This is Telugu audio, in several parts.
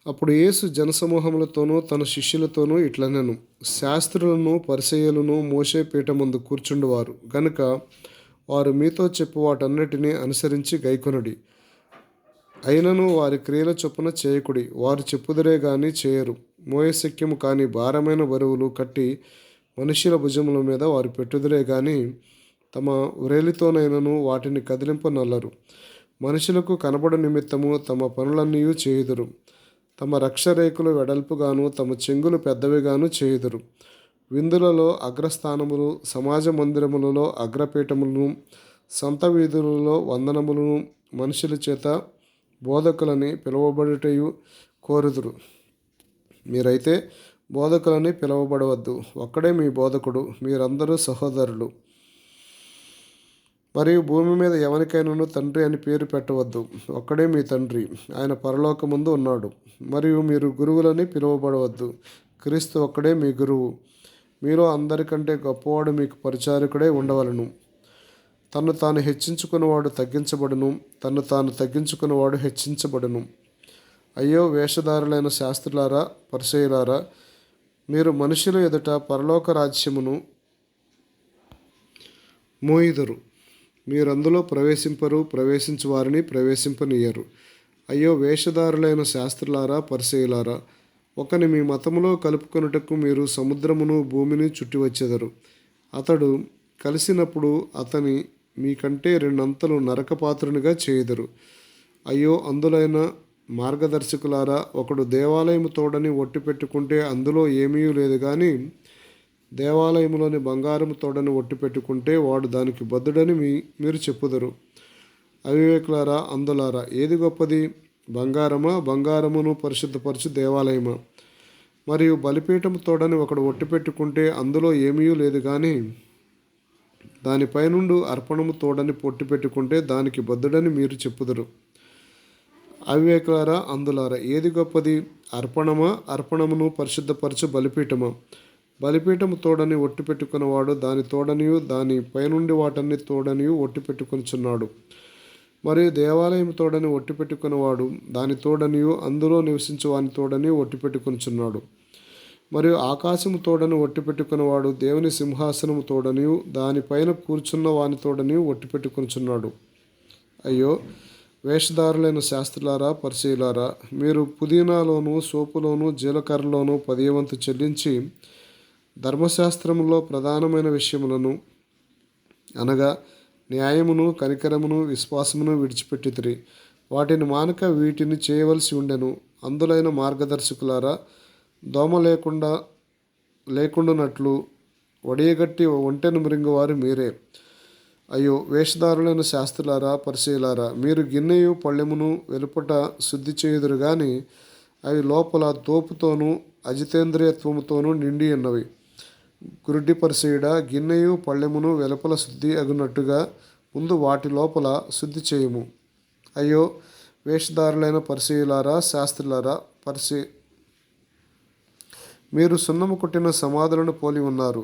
అప్పుడు యేసు జనసమూహములతోనూ తన శిష్యులతోనూ ఇట్లనెను, శాస్త్రులను పరిసయ్యులను మోషే పీఠ ముందు కూర్చుండువారు గనుక వారు మీతో చెప్పు వాటన్నిటినీ అనుసరించి గైకొనుడి. అయినను వారి క్రియల చొప్పున చేయకుడి. వారు చెప్పుదురే గాని చేయరు. మోయశక్యము కాని భారమైన బరువులు కట్టి మనుష్యుల భుజముల మీద వారు పెట్టుదురే గాని తమ వ్రేలితోనైనను వాటిని కదిలింపనల్లరు. మనుషులకు కనబడు నిమిత్తము తమ పనులన్నీ చేయుదురు. తమ రక్షరేకులు వెడల్పుగాను తమ చెంగులు పెద్దవిగాను చేయుదురు. విందులలో అగ్రస్థానములు, సమాజ మందిరములలో అగ్రపీఠములను, సంత వీధులలో వందనములను, మనుషుల చేత బోధకులని పిలువబడుటయు కోరుదురు. మీరైతే బోధకులని పిలువబడవద్దు. ఒక్కడే మీ బోధకుడు, మీరందరూ సహోదరులు. మరియు భూమి మీద ఎవరికైనాను తండ్రి అని పేరు పెట్టవద్దు. ఒక్కడే మీ తండ్రి, ఆయన పరలోకమందు ఉన్నాడు. మరియు మీరు గురువులని పిలువబడవద్దు. క్రీస్తు ఒక్కడే మీ గురువు. మీలో అందరికంటే గొప్పవాడు మీకు పరిచారకుడై ఉండవలను. తన్ను తాను హెచ్చించుకున్నవాడు తగ్గించబడును, తన్ను తాను తగ్గించుకున్నవాడు హెచ్చించబడును. అయ్యో వేషధారులైన శాస్త్రులారా, పరిసయ్యులారా, మీరు మనుషుల ఎదుట పరలోక రాజ్యమును మోయుదురు. మీరందులో ప్రవేశింపరు, ప్రవేశించు వారిని ప్రవేశింపనీయరు. అయ్యో వేషధారులైన శాస్త్రులారా, పరిసయ్యులారా, ఒకని మీ మతములో కలుపుకొనుటకు మీరు సముద్రమును భూమిని చుట్టి వచ్చెదరు. అతడు కలిసినప్పుడు అతని మీకంటే రెండంతలు నరకపాత్రునిగా చేయుదురు. అయ్యో అందులైన మార్గదర్శకులారా, ఒకడు దేవాలయము తోడని ఒట్టు పెట్టుకుంటే అందులో ఏమీ లేదు కానీ దేవాలయములోని బంగారము తోడని ఒట్టు పెట్టుకుంటే వాడు దానికి బద్ధుడని మీరు చెప్పుదురు. అవివేకులారా, అందులారా, ఏది గొప్పది? బంగారమా? బంగారమును పరిశుద్ధపరచు దేవాలయమా? మరియు బలిపీఠము తోడని ఒకడు ఒట్టు పెట్టుకుంటే అందులో ఏమీ లేదు కానీ దానిపైనుండి అర్పణము తోడని పొట్టు పెట్టుకుంటే దానికి బద్ధుడని మీరు చెప్పుదురు. అవివేకులారా, అందులారా, ఏది గొప్పది? అర్పణమా? అర్పణమును పరిశుద్ధపరచు బలిపీఠమా? బలిపీఠము తోడని ఒట్టు పెట్టుకున్నవాడు దాని తోడనియు దాని పైనుండి వాటన్ని తోడనియు ఒట్టు పెట్టుకొనిచున్నాడు. మరియు దేవాలయం తోడని ఒట్టు పెట్టుకున్నవాడు దాని తోడనియు అందులో నివసించు వాని తోడని ఒట్టు పెట్టుకొనిచున్నాడు. మరియు ఆకాశము తోడని ఒట్టు పెట్టుకున్నవాడు దేవుని సింహాసనము తోడనియు దానిపైన కూర్చున్న వాని తోడనియు ఒట్టు పెట్టుకొనిచున్నాడు. అయ్యో వేషధారులైన శాస్త్రులారా, పరిసయ్యులారా, మీరు పుదీనాలోను, సోపులోను, జీలకర్రలోను 10వ వంతు చెల్లించి ధర్మశాస్త్రములో ప్రధానమైన విషయములను అనగా న్యాయమును, కనికరమును, విశ్వాసమును విడిచిపెట్టితిరి. వాటిని మానక వీటిని చేయవలసి ఉండెను. అందులైన మార్గదర్శకులారా, దోమ లేకుండానట్లు వడియగట్టి ఒంటెను మృంగువారు మీరే. అయ్యో వేషధారులైన శాస్త్రులారా, పరిసయ్యులారా, మీరు గిన్నెయు పళ్ళెమును వెలుపట శుద్ధి చేయుదురు గాని అవి లోపల తోపుతోనూ అజితేంద్రియత్వముతోనూ నిండి ఉన్నవి. గురుడి పరిసయ్యుడా, గిన్నెయు పళ్ళెమును వెలుపల శుద్ధి అగునట్టుగా ముందు వాటి లోపల శుద్ధి చేయుము. అయ్యో వేషధారులైన పరిసయ్యులారా, శాస్త్రులారా, మీరు సున్నము కొట్టిన సమాధులను పోలి ఉన్నారు.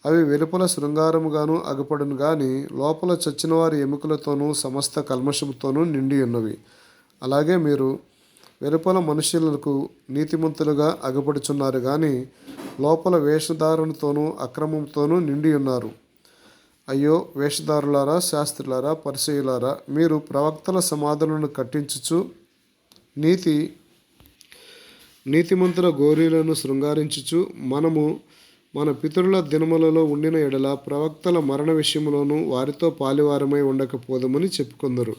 అవి వెలుపల శృంగారముగాను అగుపడును గాని లోపల చచ్చినవారి ఎముకలతోనూ సమస్త కల్మషముతోనూ నిండి ఉన్నవి. అలాగే మీరు వెలుపల మనుష్యులకు నీతిమంతులుగా అగుపడుచున్నారు కానీ లోపల వేషధారణతోనూ అక్రమంతోనూ నిండి ఉన్నారు. అయ్యో వేషధారులారా, శాస్త్రులారా, పరిసయ్యులారా, మీరు ప్రవక్తల సమాధులను కట్టించుచు నీతిమంతుల గోరీలను శృంగారించుచు మనము మన పితరుల దినములలో ఉండిన ఎడల ప్రవక్తల మరణ విషయములోనూ వారితో పాలివారమై ఉండకపోదమని చెప్పుకొందరు.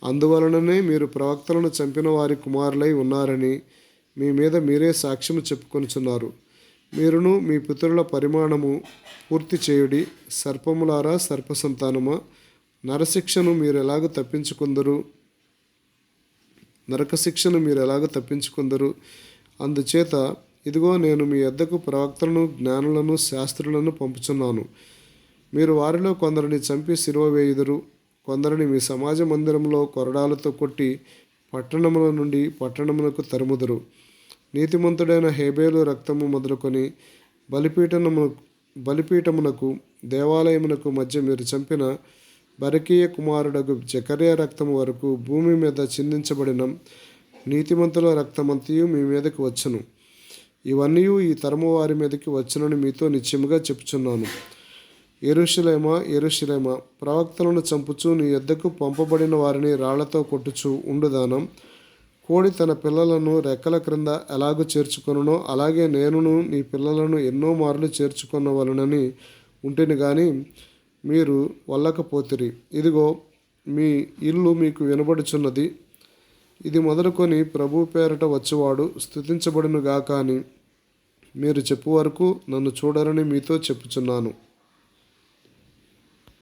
అందువలననే మీరు ప్రవక్తలను చంపిన వారి కుమారులై ఉన్నారని మీ మీద మీరే సాక్ష్యము చెప్పుకొనుచున్నారు. మీరును మీ పితరుల పరిమాణము పూర్తి చేయుడి. సర్పములారా, సర్ప సంతానమా, నరకశిక్షను మీరు ఎలాగ తప్పించుకుందరు? అందుచేత ఇదిగో నేను మీ యొద్దకు ప్రవక్తలను, జ్ఞానులను, శాస్త్రులను పంపుచున్నాను. మీరు వారిలో కొందరిని చంపి సిలువ వేయుదురు. కొందరిని మీ సమాజ మందిరంలో కొరడాలతో కొట్టి పట్టణముల నుండి పట్టణములకు తరుముదురు. నీతిమంతుడైన హేబేలు రక్తము మొదలుకొని బలిపీఠమునకు దేవాలయమునకు మధ్య మీరు చంపిన బరకీయ కుమారుడగు జకర్యా రక్తము వరకు భూమి మీద చిందించబడిన నీతిమంతుల రక్తమంతయు మీ మీదకి వచ్చును. ఇవన్నీ ఈ తరము వారి మీదకి వచ్చునని మీతో నిశ్చయముగా చెప్పుచున్నాను. యెరూషలేమా, యెరూషలేమా, ప్రవక్తలను చంపుచు నీ యొద్దకు పంపబడిన వారిని రాళ్లతో కొట్టుచు ఉండుదానం. కోడి తన పిల్లలను రెక్కల క్రింద ఎలాగూ చేర్చుకొనునో అలాగే నేనును నీ పిల్లలను ఎన్నో మార్లు చేర్చుకొనవలెనని ఉంటిని గాని మీరు వల్లకపోతిరి. ఇదిగో మీ ఇల్లు మీకు వినబడుచున్నది. ఇది మొదలుకొని ప్రభు పేరట వచ్చువాడు స్తుతించబడును గాక అని మీరు చెప్పు వరకు నన్ను చూడరని మీతో చెప్పుచున్నాను.